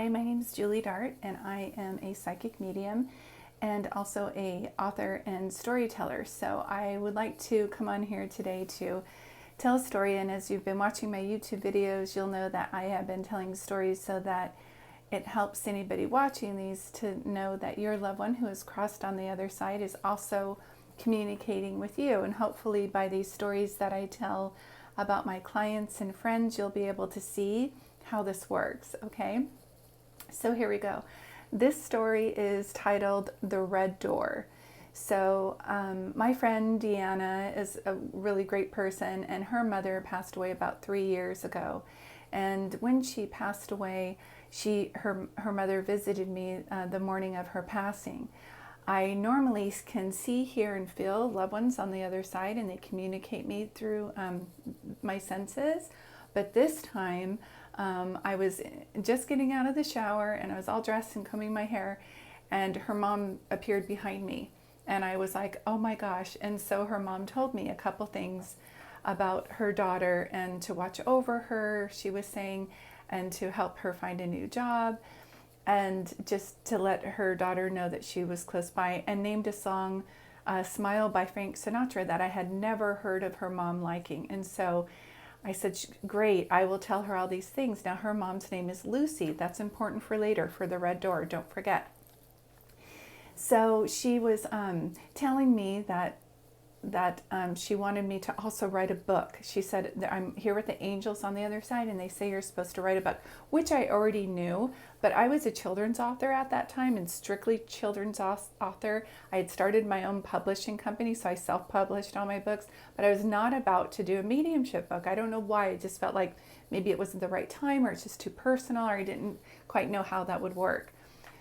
Hi, my name is Julie Dart, and I am a psychic medium and also a author and storyteller. So I would like to come on here today to tell a story. And as you've been watching my YouTube videos, you'll know that I have been telling stories so that it helps anybody watching these to know that your loved one who has crossed on the other side is also communicating with you. And hopefully by these stories that I tell about my clients and friends, you'll be able to see how this works, okay? So here we go. This story is titled The Red Door. So my friend Deanna is a really great person, and her mother passed away about 3 years ago. And when she passed away, her mother visited me the morning of her passing. I normally can see, hear, and feel loved ones on the other side, and they communicate me through my senses. But this time, I was just getting out of the shower, and I was all dressed and combing my hair, and her mom appeared behind me. And I was like, oh my gosh. And so her mom told me a couple things about her daughter and to watch over her, she was saying, and to help her find a new job, and just to let her daughter know that she was close by, and named a song, Smile by Frank Sinatra, that I had never heard of her mom liking. And so I said, great, I will tell her all these things. Now her mom's name is Lucy. That's important for later, for the Red Door, don't forget. So she was telling me that she wanted me to also write a book. She said, I'm here with the angels on the other side, and they say you're supposed to write a book, which I already knew, but I was a children's author at that time, and strictly children's author. I had started my own publishing company, so I self-published all my books, but I was not about to do a mediumship book. I don't know why. I just felt like maybe it wasn't the right time, or it's just too personal, or I didn't quite know how that would work.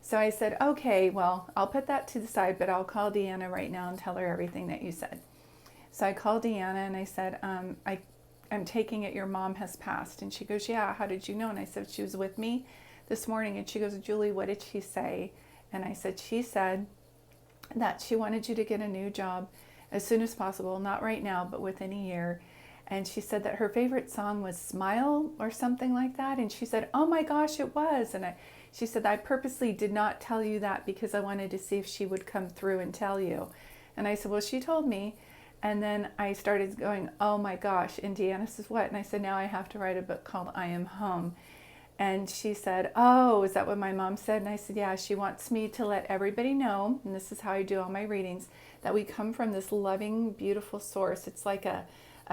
So I said, okay, well, I'll put that to the side, but I'll call Deanna right now and tell her everything that you said. So I called Deanna and I said, I'm taking it your mom has passed. And she goes, yeah, how did you know? And I said, she was with me this morning. And she goes, Julie, what did she say? And I said, she said that she wanted you to get a new job as soon as possible, not right now, but within a year. And she said that her favorite song was Smile or something like that. And she said, oh my gosh, it was. And she said, I purposely did not tell you that because I wanted to see if she would come through and tell you. And I said, well, she told me. And then I started going, oh my gosh. And Deanna says, what? And I said, now I have to write a book called I Am Home. And she said, oh, is that what my mom said? And I said, yeah, she wants me to let everybody know, and this is how I do all my readings, that we come from this loving, beautiful source. It's like a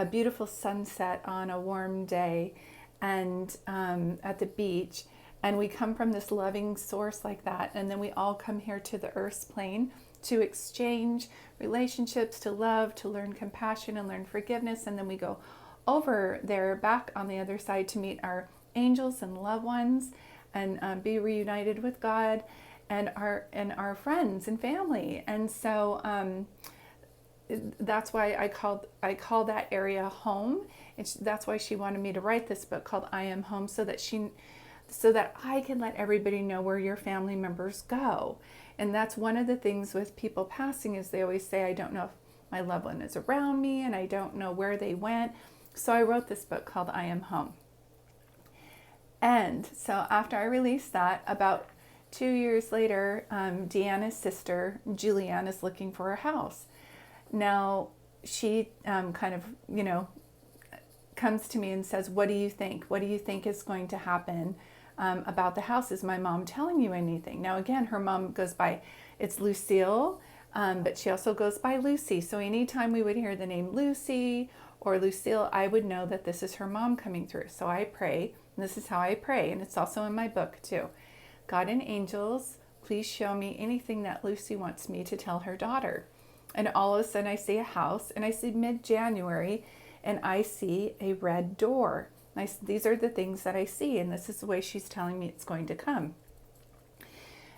beautiful sunset on a warm day and at the beach. And we come from this loving source like that. And then we all come here to the earth's plane to exchange relationships, to love, to learn compassion and learn forgiveness. And then we go over there back on the other side to meet our angels and loved ones and be reunited with God and our friends and family. And so that's why I call that area home. That's why she wanted me to write this book called I Am Home, so that I can let everybody know where your family members go. And that's one of the things with people passing, is they always say, I don't know if my loved one is around me and I don't know where they went. So I wrote this book called I Am Home. And so after I released that, about 2 years later, Deanna's sister, Julianne, is looking for a house. Now, she kind of, comes to me and says, what do you think? What do you think is going to happen about the house? Is my mom telling you anything? Now, again, her mom goes by, it's Lucille, but she also goes by Lucy. So anytime we would hear the name Lucy or Lucille, I would know that this is her mom coming through. So I pray, and this is how I pray, and it's also in my book too. God and angels, please show me anything that Lucy wants me to tell her daughter. And all of a sudden I see a house, and I see mid-January, and I see a red door. These are the things that I see, and this is the way she's telling me it's going to come.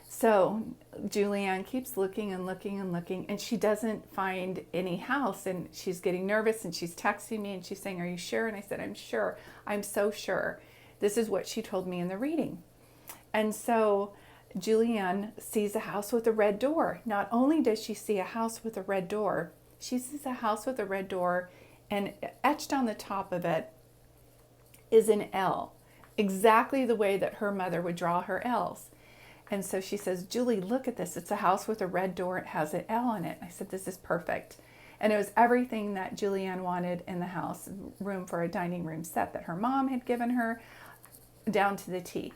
So Julianne keeps looking and looking and looking, and she doesn't find any house, and she's getting nervous, and she's texting me, and she's saying, are you sure? And I said, I'm sure. I'm so sure. This is what she told me in the reading. And so Julianne sees a house with a red door. Not only does she see a house with a red door, she sees a house with a red door, and etched on the top of it is an L. exactly the way that her mother would draw her L's. And so she says, Julie, look at this. It's a house with a red door. It has an L on it. I said, this is perfect. And it was everything that Julianne wanted in the house, room for a dining room set that her mom had given her, down to the T.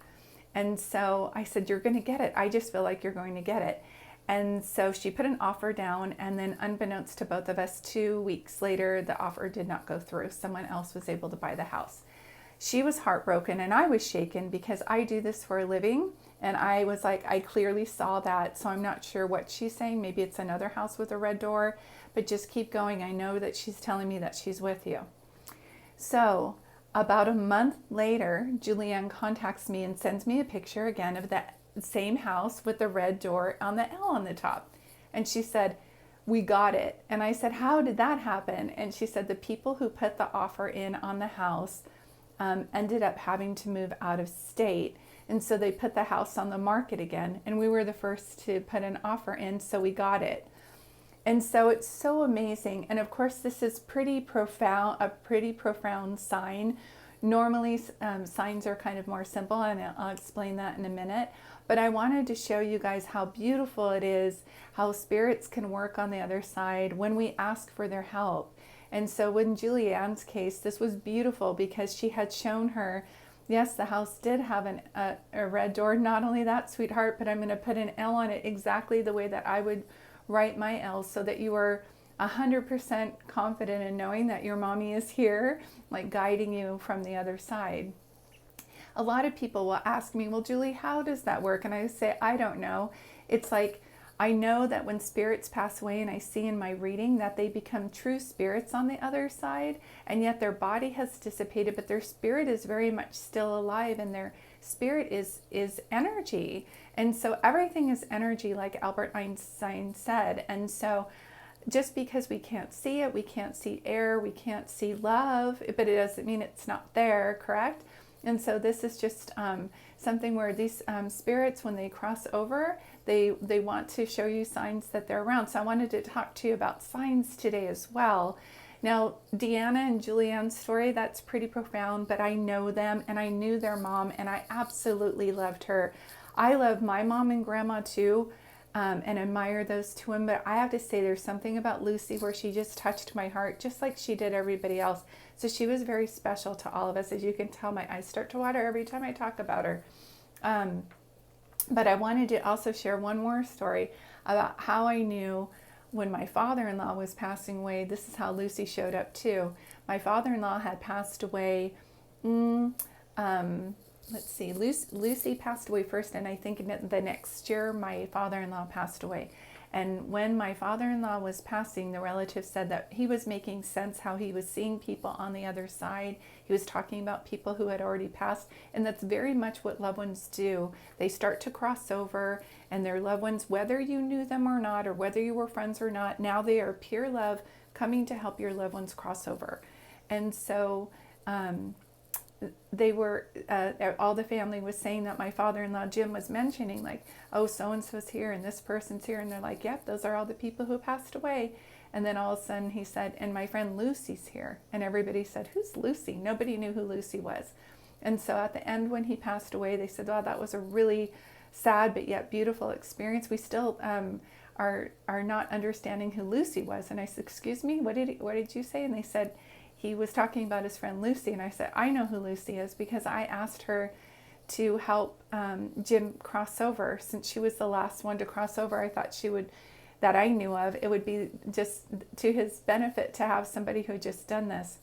And so I said, you're going to get it. I just feel like you're going to get it. And so she put an offer down, and then unbeknownst to both of us, 2 weeks later, the offer did not go through. Someone else was able to buy the house. She was heartbroken, and I was shaken because I do this for a living. And I was like, I clearly saw that. So I'm not sure what she's saying. Maybe it's another house with a red door, but just keep going. I know that she's telling me that she's with you. So about a month later, Julianne contacts me and sends me a picture again of that same house with the red door on the L on the top. And she said, we got it. And I said, how did that happen? And she said, the people who put the offer in on the house ended up having to move out of state. And so they put the house on the market again. And we were the first to put an offer in, so we got it. And so it's so amazing. And of course, this is a pretty profound sign. Normally, signs are kind of more simple, and I'll explain that in a minute. But I wanted to show you guys how beautiful it is, how spirits can work on the other side when we ask for their help. And so in Julianne's case, this was beautiful because she had shown her, yes, the house did have a red door. Not only that, sweetheart, but I'm going to put an L on it exactly the way that I would write my L's, so that you are 100% confident in knowing that your mommy is here, like guiding you from the other side. A lot of people will ask me, well, Julie, how does that work? And I say, I don't know. It's like, I know that when spirits pass away, and I see in my reading that they become true spirits on the other side, and yet their body has dissipated, but their spirit is very much still alive, and their spirit is energy. And so everything is energy, like Albert Einstein said. And so just because we can't see it, we can't see air, we can't see love, but it doesn't mean it's not there, correct? And so this is just something where these spirits, when they cross over, they want to show you signs that they're around. So I wanted to talk to you about signs today as well. Now, Deanna and Julianne's story, that's pretty profound, but I know them, and I knew their mom, and I absolutely loved her. I love my mom and grandma too, and admire those two women. But I have to say, there's something about Lucy where she just touched my heart, just like she did everybody else. So she was very special to all of us. As you can tell, my eyes start to water every time I talk about her. But I wanted to also share one more story about how I knew when my father-in-law was passing away. This is how Lucy showed up too. My father-in-law had passed away. Let's see, Lucy passed away first, and I think the next year my father-in-law passed away. And when my father-in-law was passing, the relatives said that he was making sense how he was seeing people on the other side. He was talking about people who had already passed, and that's very much what loved ones do. They start to cross over, and their loved ones, whether you knew them or not, or whether you were friends or not, now they are pure love coming to help your loved ones cross over. And so they were, all the family was saying that my father-in-law, Jim, was mentioning, like, oh, so-and-so's here and this person's here. And they're like, yep, those are all the people who passed away. And then all of a sudden he said, and my friend Lucy's here. And everybody said, who's Lucy? Nobody knew who Lucy was. And so at the end, when he passed away, they said, oh, that was a really sad but yet beautiful experience. We still are not understanding who Lucy was. And I said, excuse me, what did you say? And they said, he was talking about his friend Lucy. And I said, I know who Lucy is because I asked her to help Jim cross over. Since she was the last one to cross over, I thought she would, that I knew of, it would be just to his benefit to have somebody who had just done this.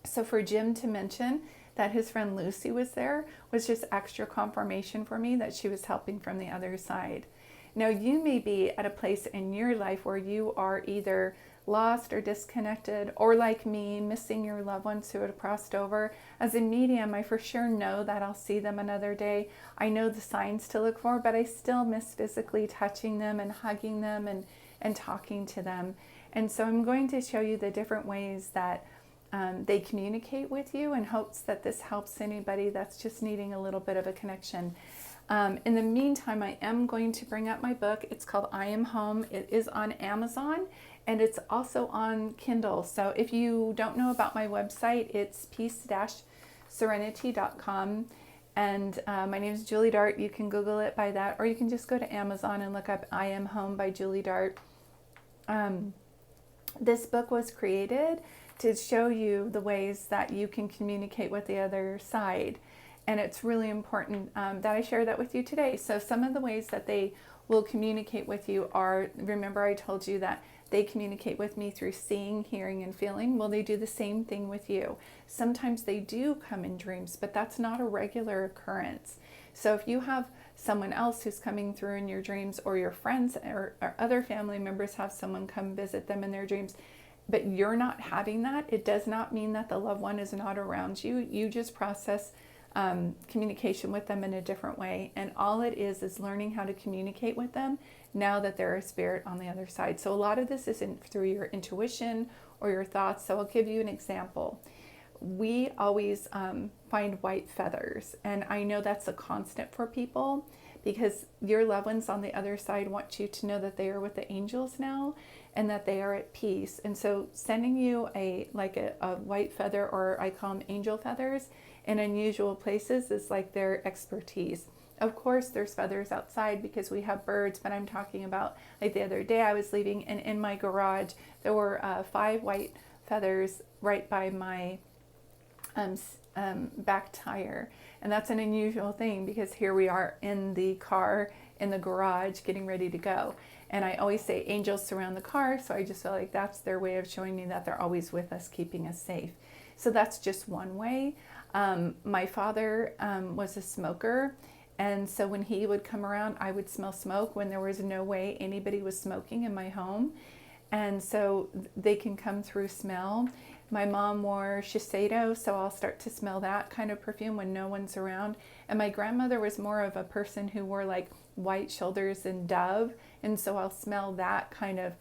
So for Jim to mention that his friend Lucy was there was just extra confirmation for me that she was helping from the other side. Now, you may be at a place in your life where you are either lost or disconnected, or like me, missing your loved ones who had crossed over. As a medium, I for sure know that I'll see them another day. I know the signs to look for, but I still miss physically touching them and hugging them and talking to them. And so I'm going to show you the different ways that they communicate with you, in hopes that this helps anybody that's just needing a little bit of a connection. In the meantime, I am going to bring up my book. It's called I Am Home. It is on Amazon, and it's also on Kindle. So if you don't know about my website, it's serenity.com. And my name is Julie Dart. You can Google it by that, or you can just go to Amazon and look up I Am Home by Julie Dart. This book was created to show you the ways that you can communicate with the other side. And it's really important that I share that with you today. So some of the ways that they will communicate with you are, remember I told you that they communicate with me through seeing, hearing, and feeling. Well, they do the same thing with you. Sometimes they do come in dreams, but that's not a regular occurrence. So if you have someone else who's coming through in your dreams, or your friends or other family members have someone come visit them in their dreams, but you're not having that, it does not mean that the loved one is not around you. You just process communication with them in a different way. And all it is learning how to communicate with them now that they're a spirit on the other side. So a lot of this isn't through your intuition or your thoughts. So I'll give you an example. We always find white feathers. And I know that's a constant for people because your loved ones on the other side want you to know that they are with the angels now and that they are at peace. And so sending you a white feather, or I call them angel feathers, in unusual places is like their expertise. Of course, there's feathers outside because we have birds, but I'm talking about, like the other day I was leaving and in my garage, there were 5 white feathers right by my back tire. And that's an unusual thing because here we are in the car, in the garage, getting ready to go. And I always say angels surround the car, so I just feel like that's their way of showing me that they're always with us, keeping us safe. So that's just one way. My father was a smoker, and so when he would come around, I would smell smoke when there was no way anybody was smoking in my home. And so they can come through smell. My mom wore Shiseido, so I'll start to smell that kind of perfume when no one's around. And my grandmother was more of a person who wore like white shoulders and Dove, and so I'll smell that kind of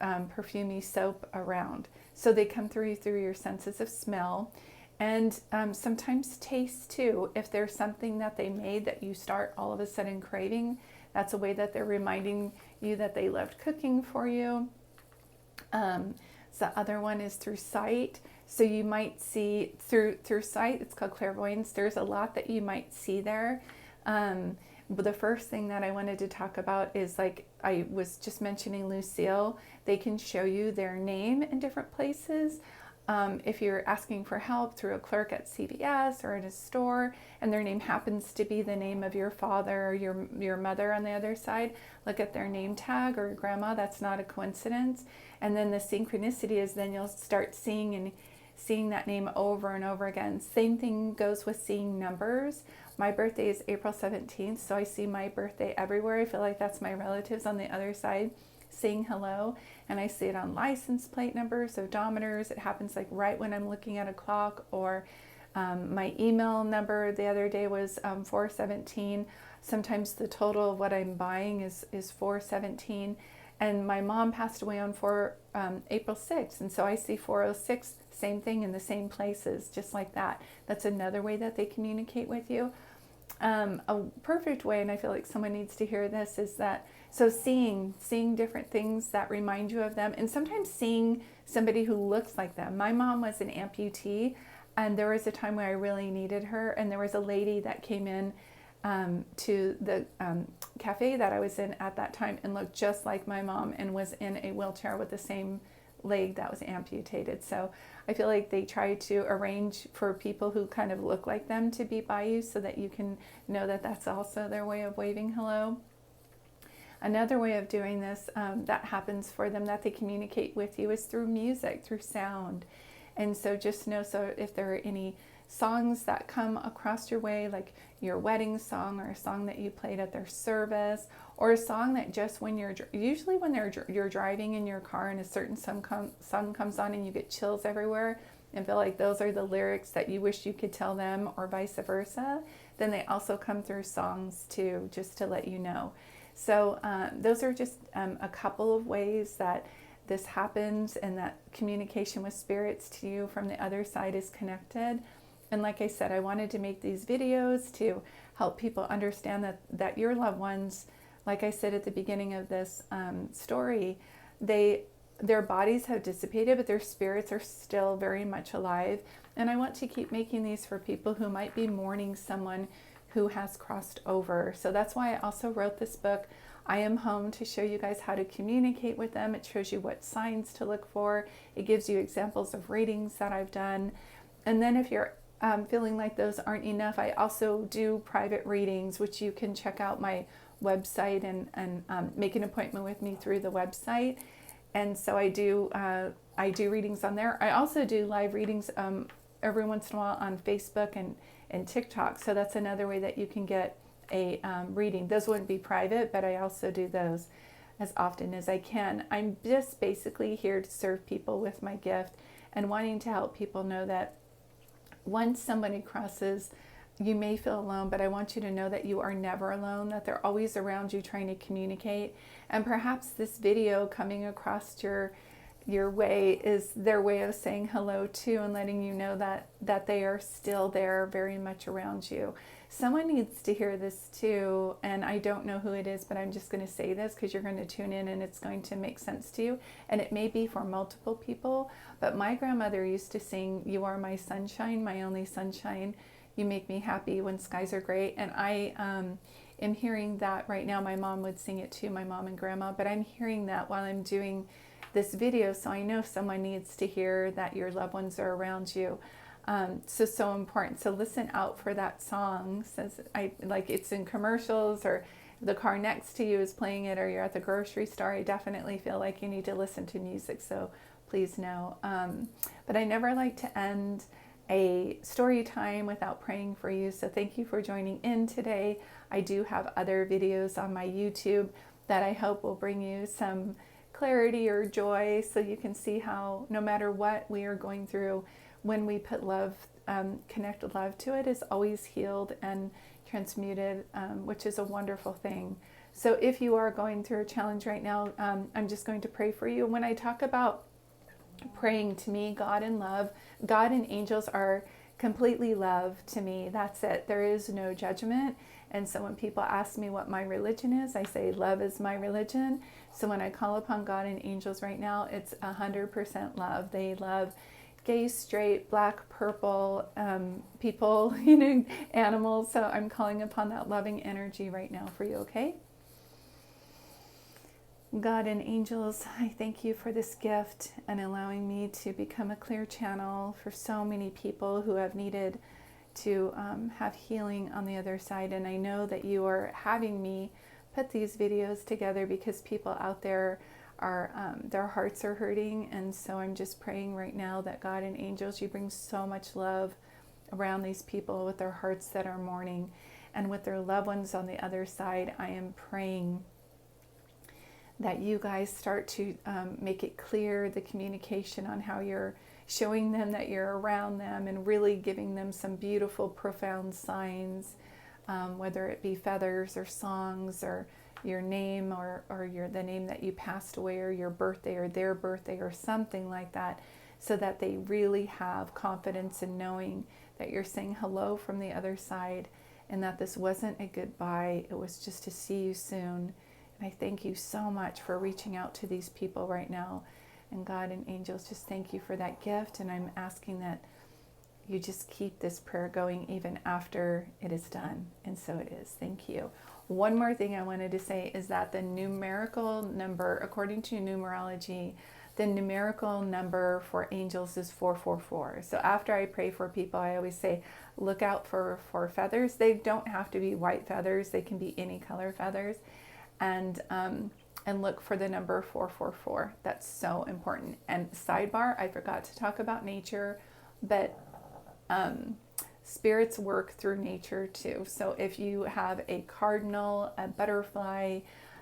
perfumey soap around. So they come through your senses of smell. And sometimes taste too. If there's something that they made that you start all of a sudden craving, that's a way that they're reminding you that they loved cooking for you. The other one is through sight. So you might see through sight, it's called clairvoyance. There's a lot that you might see there. But the first thing that I wanted to talk about is, like I was just mentioning Lucille, they can show you their name in different places. If you're asking for help through a clerk at CVS or in a store, and their name happens to be the name of your father or your mother on the other side, look at their name tag, or grandma. That's not a coincidence. And then the synchronicity is then you'll start seeing that name over and over again. Same thing goes with seeing numbers. My birthday is April 17th, so I see my birthday everywhere. I feel like that's my relatives on the other side saying hello, and I see it on license plate numbers, odometers. It happens like right when I'm looking at a clock, or my email number the other day was 417. Sometimes the total of what I'm buying is 417. And my mom passed away on April 6th, and so I see 406, same thing in the same places, just like that. That's another way that they communicate with you. A perfect way, and I feel like someone needs to hear this, is that so seeing different things that remind you of them, and sometimes seeing somebody who looks like them. My mom was an amputee, and there was a time where I really needed her, and there was a lady that came in to the cafe that I was in at that time and looked just like my mom and was in a wheelchair with the same leg that was amputated. So I feel like they try to arrange for people who kind of look like them to be by you so that you can know that that's also their way of waving hello. Another way of doing this that happens for them, that they communicate with you, is through music, through sound. And so just know, so if there are any songs that come across your way, like your wedding song, or a song that you played at their service, or a song that just when you're driving in your car and a certain song comes on and you get chills everywhere and feel like those are the lyrics that you wish you could tell them, or vice versa, then they also come through songs too, just to let you know. So those are just a couple of ways that this happens, and that communication with spirits to you from the other side is connected. And like I said, I wanted to make these videos to help people understand that your loved ones, like I said at the beginning of this story, they their bodies have dissipated, but their spirits are still very much alive. And I want to keep making these for people who might be mourning someone who has crossed over. So that's why I also wrote this book, I Am Home, to show you guys how to communicate with them. It shows you what signs to look for. It gives you examples of readings that I've done. And then if you're feeling like those aren't enough, I also do private readings, which you can check out my website and make an appointment with me through the website. And so I do readings on there. I also do live readings every once in a while on Facebook and TikTok. So that's another way that you can get a reading. Those wouldn't be private, but I also do those as often as I can. I'm just basically here to serve people with my gift and wanting to help people know that once somebody crosses, you may feel alone, but I want you to know that you are never alone, that they're always around you trying to communicate. And perhaps this video coming across your way is their way of saying hello too, and letting you know that they are still there, very much around you. Someone needs to hear this too, and I don't know who it is, but I'm just going to say this because you're going to tune in and it's going to make sense to you. And it may be for multiple people, but my grandmother used to sing, "You are my sunshine, my only sunshine. You make me happy when skies are gray." And I am hearing that right now. My mom would sing it too, my mom and grandma, but I'm hearing that while I'm doing this video, so I know someone needs to hear that your loved ones are around you. So important. So listen out for that song. Says it's in commercials, or the car next to you is playing it, or you're at the grocery store. I definitely feel like you need to listen to music, so please know. But I never like to end a story time without praying for you. So thank you for joining in today. I do have other videos on my YouTube that I hope will bring you some clarity or joy, so you can see how no matter what we are going through, when we put love, connect love to it, is always healed and transmuted, which is a wonderful thing. So if you are going through a challenge right now, I'm just going to pray for you. When I talk about praying, to me, God and love, God and angels are completely love to me. That's it. There is no judgment. And so when people ask me what my religion is, I say love is my religion. So when I call upon God and angels right now, it's 100% love. They love gay, straight, black, purple, people, animals. So I'm calling upon that loving energy right now for you, okay? God and angels, I thank you for this gift and allowing me to become a clear channel for so many people who have needed to have healing on the other side. And I know that you are having me put these videos together because people out there are, their hearts are hurting. And so I'm just praying right now that God and angels, you bring so much love around these people with their hearts that are mourning and with their loved ones on the other side. I am praying that you guys start to make it clear, the communication on how you're showing them that you're around them and really giving them some beautiful, profound signs, whether it be feathers or songs or your name or the name that you passed away, or your birthday or their birthday or something like that, so that they really have confidence in knowing that you're saying hello from the other side and that this wasn't a goodbye, it was just to see you soon. And I thank you so much for reaching out to these people right now. And God and angels, just thank you for that gift. And I'm asking that you just keep this prayer going even after it is done. And so it is. Thank you. One more thing I wanted to say is that the numerical number, according to numerology, the numerical number for angels is 444. So after I pray for people, I always say, look out for feathers. They don't have to be white feathers. They can be any color feathers. And look for the number 444. That's so important. And sidebar, I forgot to talk about nature, but spirits work through nature too. So if you have a cardinal, a butterfly,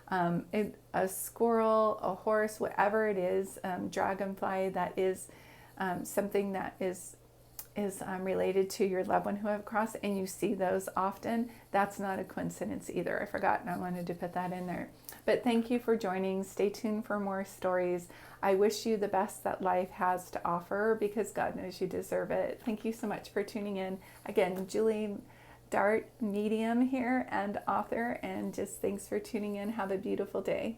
a squirrel, a horse, whatever it is, dragonfly, that is something that is related to your loved one who have crossed, and you see those often, that's not a coincidence either. I forgot, and I wanted to put that in there. But thank you for joining. Stay tuned for more stories. I wish you the best that life has to offer, because God knows you deserve it. Thank you so much for tuning in. Again, Julie Dart, medium here and author, and just thanks for tuning in. Have a beautiful day.